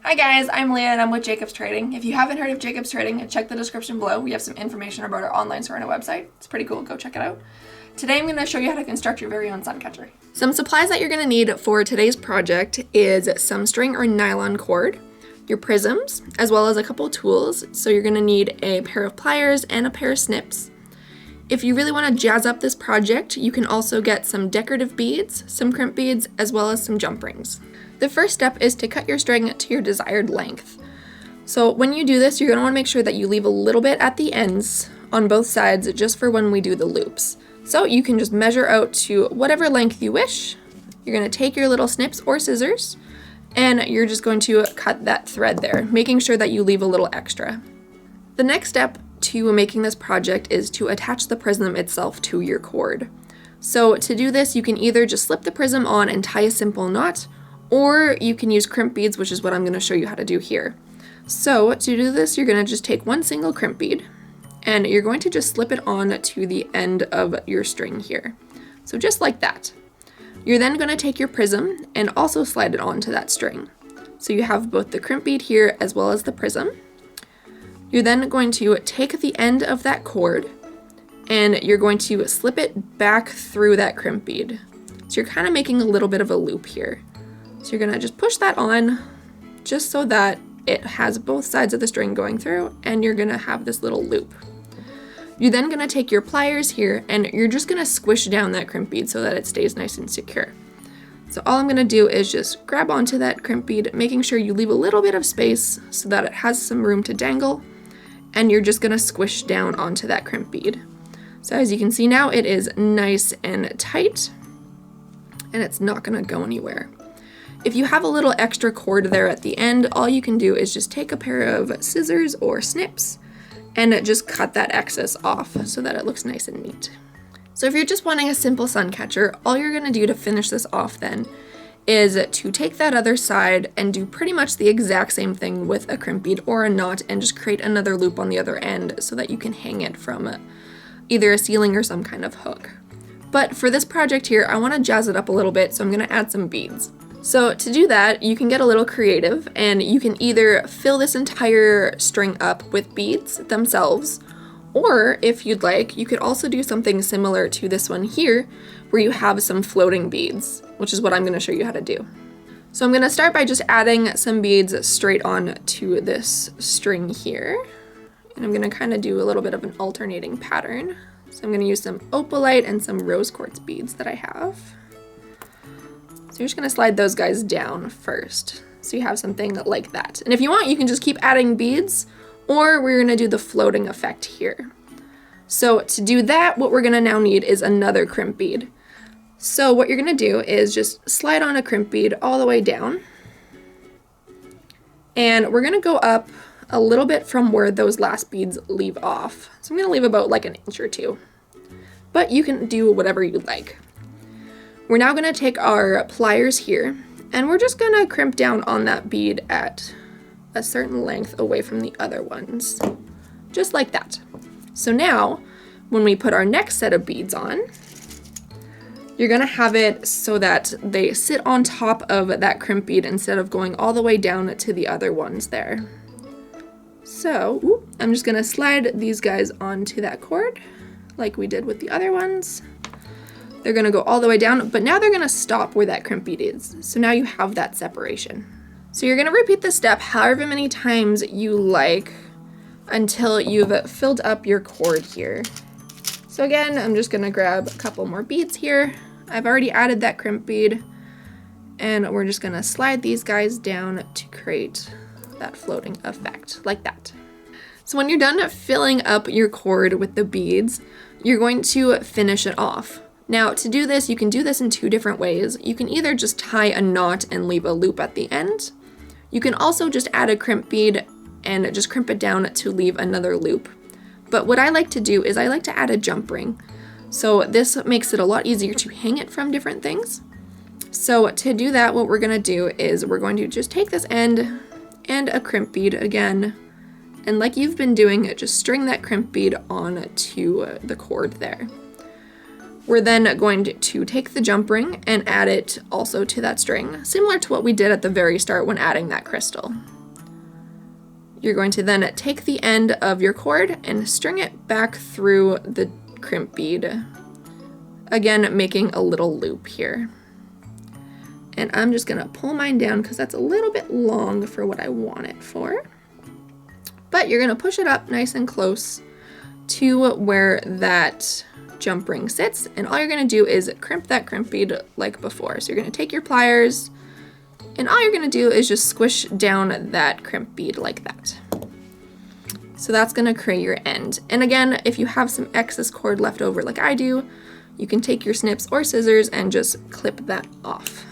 Hi guys, I'm Leah and I'm with Jacobs Trading. If you haven't heard of Jacobs Trading, check the description below. We have some information about our online store and our website. It's pretty cool, go check it out. Today I'm going to show you how to construct your very own sun catcher. Some supplies that you're going to need for today's project is some string or nylon cord, your prisms, as well as a couple tools. So you're going to need a pair of pliers and a pair of snips. If you really want to jazz up this project, you can also get some decorative beads, some crimp beads, as well as some jump rings. The first step is to cut your string to your desired length. So when you do this, you're going to want to make sure that you leave a little bit at the ends on both sides just for when we do the loops. So you can just measure out to whatever length you wish. You're going to take your little snips or scissors, and you're just going to cut that thread there, making sure that you leave a little extra. The next step to making this project is to attach the prism itself to your cord. So to do this, you can either just slip the prism on and tie a simple knot, or you can use crimp beads, which is what I'm going to show you how to do here. So to do this, you're going to just take one single crimp bead and you're going to just slip it on to the end of your string here. So just like that. You're then going to take your prism and also slide it onto that string. So you have both the crimp bead here as well as the prism. You're then going to take the end of that cord and you're going to slip it back through that crimp bead. So you're kind of making a little bit of a loop here. So you're gonna just push that on just so that it has both sides of the string going through, and you're gonna have this little loop. You're then gonna take your pliers here and you're just gonna squish down that crimp bead so that it stays nice and secure. So all I'm gonna do is just grab onto that crimp bead, making sure you leave a little bit of space so that it has some room to dangle, and you're just gonna squish down onto that crimp bead. So as you can see now, it is nice and tight, and it's not gonna go anywhere. If you have a little extra cord there at the end, all you can do is just take a pair of scissors or snips and just cut that excess off so that it looks nice and neat. So if you're just wanting a simple sun catcher, all you're gonna do to finish this off then is to take that other side and do pretty much the exact same thing with a crimp bead or a knot and just create another loop on the other end so that you can hang it from either a ceiling or some kind of hook. But for this project here, I wanna jazz it up a little bit, so I'm gonna add some beads. So to do that, you can get a little creative and you can either fill this entire string up with beads themselves, or if you'd like, you could also do something similar to this one here where you have some floating beads, which is what I'm going to show you how to do. So I'm going to start by just adding some beads straight on to this string here. And I'm going to kind of do a little bit of an alternating pattern. So I'm going to use some opalite and some rose quartz beads that I have. So you're just going to slide those guys down first. So you have something like that. And if you want, you can just keep adding beads, or we're going to do the floating effect here. So to do that, what we're going to now need is another crimp bead. So what you're going to do is just slide on a crimp bead all the way down. And we're going to go up a little bit from where those last beads leave off. So I'm going to leave about like an inch or two. But you can do whatever you like. We're now going to take our pliers here, and we're just going to crimp down on that bead at a certain length away from the other ones, just like that. So now, when we put our next set of beads on, you're going to have it so that they sit on top of that crimp bead instead of going all the way down to the other ones there. So, I'm just going to slide these guys onto that cord, like we did with the other ones. They're going to go all the way down, but now they're going to stop where that crimp bead is. So now you have that separation. So you're going to repeat this step however many times you like until you've filled up your cord here. So again, I'm just going to grab a couple more beads here. I've already added that crimp bead, and we're just going to slide these guys down to create that floating effect like that. So when you're done filling up your cord with the beads, you're going to finish it off. Now, to do this, you can do this in two different ways. You can either just tie a knot and leave a loop at the end. You can also just add a crimp bead and just crimp it down to leave another loop. But what I like to do is I like to add a jump ring. So this makes it a lot easier to hang it from different things. So to do that, what we're going to do is we're going to just take this end and a crimp bead again. And like you've been doing, just string that crimp bead on to the cord there. We're then going to take the jump ring and add it also to that string, similar to what we did at the very start when adding that crystal. You're going to then take the end of your cord and string it back through the crimp bead. Again, making a little loop here. And I'm just gonna pull mine down because that's a little bit long for what I want it for. But you're gonna push it up nice and close to where that jump ring sits, and all you're gonna do is crimp that crimp bead like before. So you're gonna take your pliers, and all you're gonna do is just squish down that crimp bead like that. So that's gonna create your end. And again, if you have some excess cord left over like I do, you can take your snips or scissors and just clip that off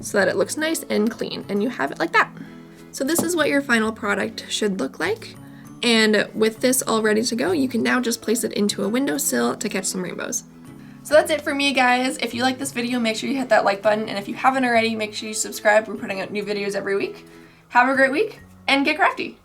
so that it looks nice and clean, and you have it like that. So this is what your final product should look like. And with this all ready to go, you can now just place it into a windowsill to catch some rainbows. So that's it for me, guys. If you like this video, make sure you hit that like button, and if you haven't already, make sure you subscribe. We're putting out new videos every week. Have a great week, and get crafty!